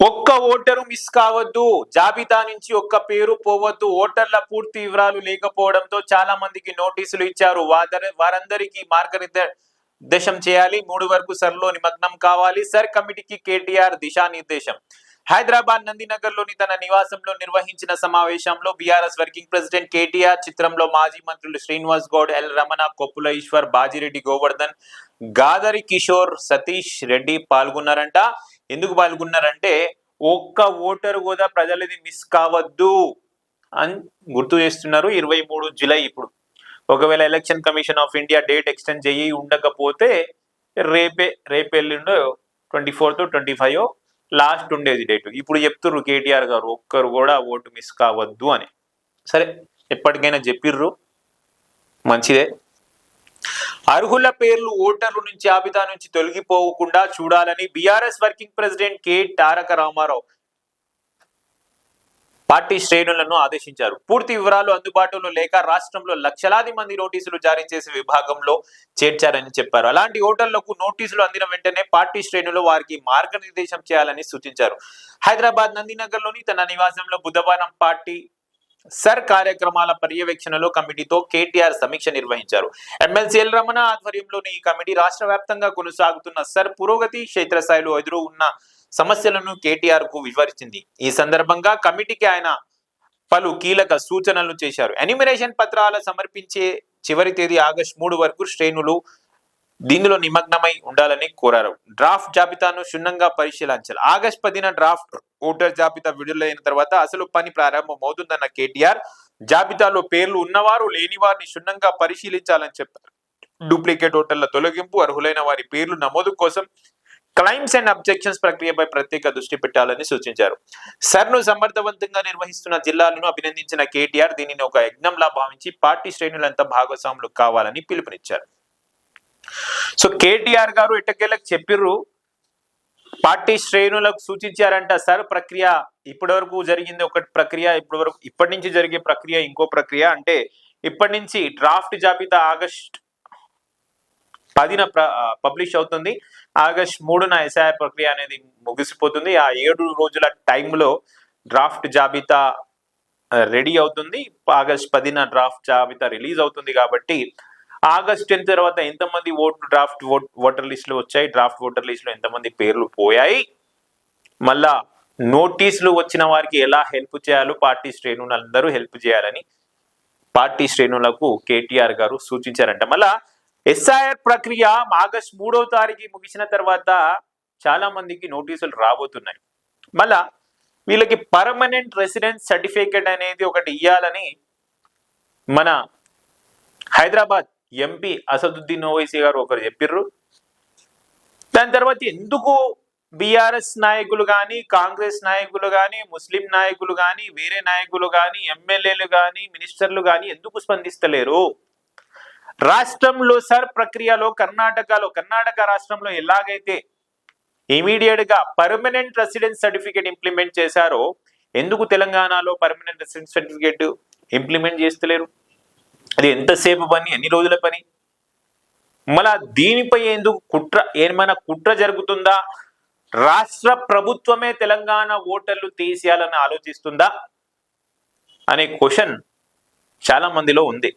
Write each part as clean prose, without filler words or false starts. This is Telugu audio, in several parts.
ఒక్క ఓటరు మిస్ కావద్దు, జాబితా నుంచి ఒక్క పేరు పోవద్దు. ఓటర్ల పూర్తి వివరాలు లేకపోవడంతో చాలా మందికి నోటీసులు ఇచ్చారు. వారందరికీ మార్గనిర్దేశం చేయాలి. 3 వరకు సర్లో నిమగ్నం కావాలి. సర్ కమిటీకి కేటీఆర్ దిశానిర్దేశం. హైదరాబాద్ నందినగర్ లోని తన నివాసంలో నిర్వహించిన సమావేశంలో బీఆర్ఎస్ వర్కింగ్ ప్రెసిడెంట్ కేటీఆర్, చిత్రంలో మాజీ మంత్రులు శ్రీనివాస్ గౌడ్, ఎల్ రమణ, కొప్పుల ఈశ్వర్, బాజిరెడ్డి గోవర్ధన్, గాదరి కిషోర్, సతీష్ రెడ్డి పాల్గొన్నారంట. ఎందుకు పాల్గొన్నారంటే ఒక్క ఓటరు కూడా ప్రజలది మిస్ కావద్దు అని గుర్తు చేస్తున్నారు. 23 జూలై ఇప్పుడు ఒకవేళ election commission of India date extend చేయి ఉండకపోతే రేపెల్లుండో 24th 25 లాస్ట్ ఉండేది డేట్. ఇప్పుడు చెప్తుర్రు కేటీఆర్ గారు ఒక్కరు కూడా ఓటు మిస్ కావద్దు అని. సరే, ఎప్పటికైనా చెప్పిర్రు, మంచిదే. అర్హుల పేర్లు ఓటర్ల నుంచి జాబితా నుంచి తొలగిపోకుండా చూడాలని బీఆర్ఎస్ వర్కింగ్ ప్రెసిడెంట్ కె తారక రామారావు పార్టీ శ్రేణులను ఆదేశించారు. పూర్తి వివరాలు అందుబాటులో లేక రాష్ట్రంలో లక్షలాది మంది నోటీసులు జారీ చేసే విభాగంలో చేర్చారని చెప్పారు. అలాంటి ఓటర్లకు నోటీసులు అందిన వెంటనే పార్టీ శ్రేణులు వారికి మార్గనిర్దేశం చేయాలని సూచించారు. హైదరాబాద్ నందినగర్ లోని తన నివాసంలో బుధవారం పార్టీ సర్ కార్యక్రమాల పర్యవేక్షణలో కమిటీతో కేటీఆర్ సమీక్ష నిర్వహించారు. ఎమ్మెల్సీ ఎల్ రమణ ఆధ్వర్యంలోని ఈ కమిటీ రాష్ట్ర వ్యాప్తంగా కొనసాగుతున్న సర్ పురోగతి, క్షేత్రస్థాయిలో ఎదురు ఉన్న సమస్యలను కేటీఆర్ కు వివరించింది. ఈ సందర్భంగా కమిటీకి ఆయన పలు కీలక సూచనలు చేశారు. ఎన్యూమరేషన్ పత్రాల సమర్పించే చివరి తేదీ ఆగస్టు 3 వరకు శ్రేణులు దీనిలో నిమగ్నమై ఉండాలని కోరారు. డ్రాఫ్ట్ జాబితాను క్షుణ్ణంగా పరిశీలించాలి. ఆగస్టు 10న డ్రాఫ్ట్ ఓటర్ జాబితా విడుదలైన తర్వాత అసలు పని ప్రారంభమవుతుందన్న కేటీఆర్, జాబితాలో పేర్లు ఉన్నవారు లేని వారిని క్షుణ్ణంగా పరిశీలించాలని చెప్పారు. డూప్లికేట్ ఓటర్ల తొలగింపు, అర్హులైన వారి పేర్లు నమోదు కోసం క్లైమ్స్ అండ్ అబ్జెక్షన్స్ ప్రక్రియపై ప్రత్యేక దృష్టి పెట్టాలని సూచించారు. సర్ను సమర్థవంతంగా నిర్వహిస్తున్న జిల్లాలను అభినందించిన కేటీఆర్ దీనిని ఒక యజ్ఞంలా భావించి పార్టీ శ్రేణులంతా భాగస్వాములు కావాలని పిలుపునిచ్చారు. సో కేటీఆర్ గారు ఎట్టకేలకు చెప్పిర్రు, పార్టీ శ్రేణులకు సూచించారంట. సార్ ప్రక్రియ ఇప్పటి వరకు జరిగింది ఒకటి ప్రక్రియ, ఇప్పటి నుంచి జరిగే ప్రక్రియ ఇంకో ప్రక్రియ. అంటే ఇప్పటి నుంచి డ్రాఫ్ట్ జాబితా ఆగస్ట్ 10న పబ్లిష్ అవుతుంది. ఆగస్ట్ 3న ఎస్ఐఆర్ ప్రక్రియ అనేది ముగిసిపోతుంది. ఆ 7 రోజుల టైంలో డ్రాఫ్ట్ జాబితా రెడీ అవుతుంది. ఆగస్ట్ 10న డ్రాఫ్ట్ జాబితా రిలీజ్ అవుతుంది. కాబట్టి ఆగస్ట్ 10 తర్వాత ఎంతమంది డ్రాఫ్ట్ ఓటర్ లిస్టులు వచ్చాయి, డ్రాఫ్ట్ ఓటర్ లిస్టులో ఎంతమంది పేర్లు పోయాయి, మళ్ళా నోటీసులు వచ్చిన వారికి ఎలా హెల్ప్ చేయాలో పార్టీ శ్రేణులు అందరూ హెల్ప్ చేయాలని పార్టీ శ్రేణులకు కేటీఆర్ గారు సూచించారంట. మళ్ళా ఎస్ఐఆర్ ప్రక్రియ ఆగస్ట్ 3వ తారీఖు ముగిసిన తర్వాత చాలా మందికి నోటీసులు రాబోతున్నాయి. మళ్ళా వీళ్ళకి పర్మనెంట్ రెసిడెన్స్ సర్టిఫికేట్ అనేది ఒకటి ఇవ్వాలని మన హైదరాబాద్ ఎంపీ అసదుద్దీన్ ఓవైసీ గారు ఒకరు చెప్పిర్రు. దాని తర్వాత ఎందుకు బీఆర్ఎస్ నాయకులు కానీ, కాంగ్రెస్ నాయకులు కానీ, ముస్లిం నాయకులు కానీ, వేరే నాయకులు కానీ, ఎమ్మెల్యేలు కానీ, మినిస్టర్లు కానీ ఎందుకు స్పందిస్తలేరు? రాష్ట్రంలో సర్ ప్రక్రియలో కర్ణాటక రాష్ట్రంలో ఎలాగైతే ఇమీడియట్ గా పర్మనెంట్ రెసిడెన్స్ సర్టిఫికేట్ ఇంప్లిమెంట్ చేశారో ఎందుకు తెలంగాణలో పర్మనెంట్ రెసిడెన్స్ సర్టిఫికేట్ ఇంప్లిమెంట్ చేస్తలేరు? అది ఎంతసేపు పని, ఎన్ని రోజుల పని? మళ్ళా దీనిపై ఎందుకు ఏమైనా కుట్ర జరుగుతుందా? రాష్ట్ర ప్రభుత్వమే తెలంగాణ ఓటర్లు తీసేయాలని ఆలోచిస్తుందా అనే క్వశ్చన్ చాలా మందిలో ఉంది.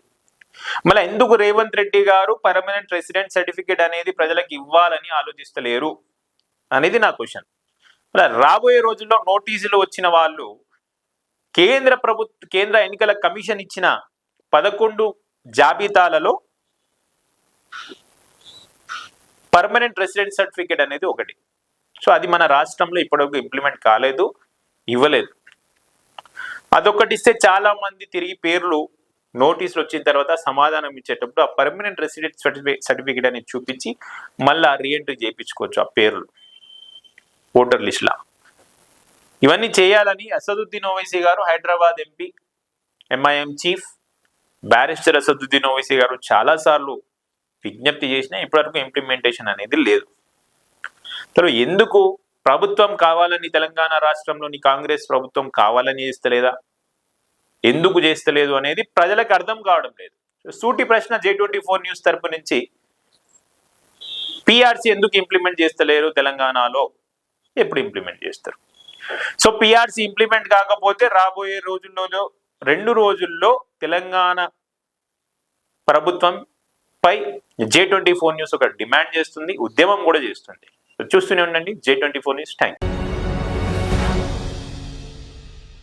మళ్ళీ ఎందుకు రేవంత్ రెడ్డి గారు పర్మనెంట్ రెసిడెంట్ సర్టిఫికేట్ అనేది ప్రజలకు ఇవ్వాలని ఆలోచిస్తలేరు అనేది నా క్వశ్చన్. మళ్ళీ రాబోయే రోజుల్లో నోటీసులు వచ్చిన వాళ్ళు కేంద్ర ఎన్నికల కమిషన్ ఇచ్చిన 11 జాబితాలలో పర్మనెంట్ రెసిడెంట్ సర్టిఫికేట్ అనేది ఒకటి. సో అది మన రాష్ట్రంలో ఇప్పటివరకు ఇంప్లిమెంట్ కాలేదు, ఇవ్వలేదు. అదొకటి ఇస్తే చాలా మంది తిరిగి పేర్లు నోటీసులు వచ్చిన తర్వాత సమాధానం ఇచ్చేటప్పుడు ఆ పర్మనెంట్ రెసిడెంట్ సర్టిఫికేట్ అనేది చూపించి మళ్ళా రీఎంట్రీ చేయించుకోవచ్చు ఆ పేర్లు ఓటర్ లిస్టులా. ఇవన్నీ చేయాలని అసదుద్దీన్ ఓవైసీ గారు, Hyderabad MP MIM chief barrister Asaduddin Owaisi గారు చాలా సార్లు విజ్ఞప్తి చేసినా ఇప్పటివరకు ఇంప్లిమెంటేషన్ అనేది లేదు. తర్వాత ఎందుకు ప్రభుత్వం కావాలని తెలంగాణ రాష్ట్రంలోని కాంగ్రెస్ ప్రభుత్వం కావాలని చేస్తలేదా, ఎందుకు చేస్తలేదు అనేది ప్రజలకు అర్థం కావడం లేదు. సూటి ప్రశ్న J24 న్యూస్ తరపు నుంచి. పిఆర్సీ ఎందుకు ఇంప్లిమెంట్ చేస్తలేరు తెలంగాణలో, ఎప్పుడు ఇంప్లిమెంట్ చేస్తారు? సో పిఆర్సీ ఇంప్లిమెంట్ కాకపోతే రాబోయే రోజుల్లో 2 రోజుల్లో తెలంగాణ ప్రభుత్వం పై J24 న్యూస్ ఒక డిమాండ్ చేస్తుంది, ఉద్యమం కూడా చేస్తుంది. చూస్తూనే ఉండండి J24 న్యూస్. Thank you.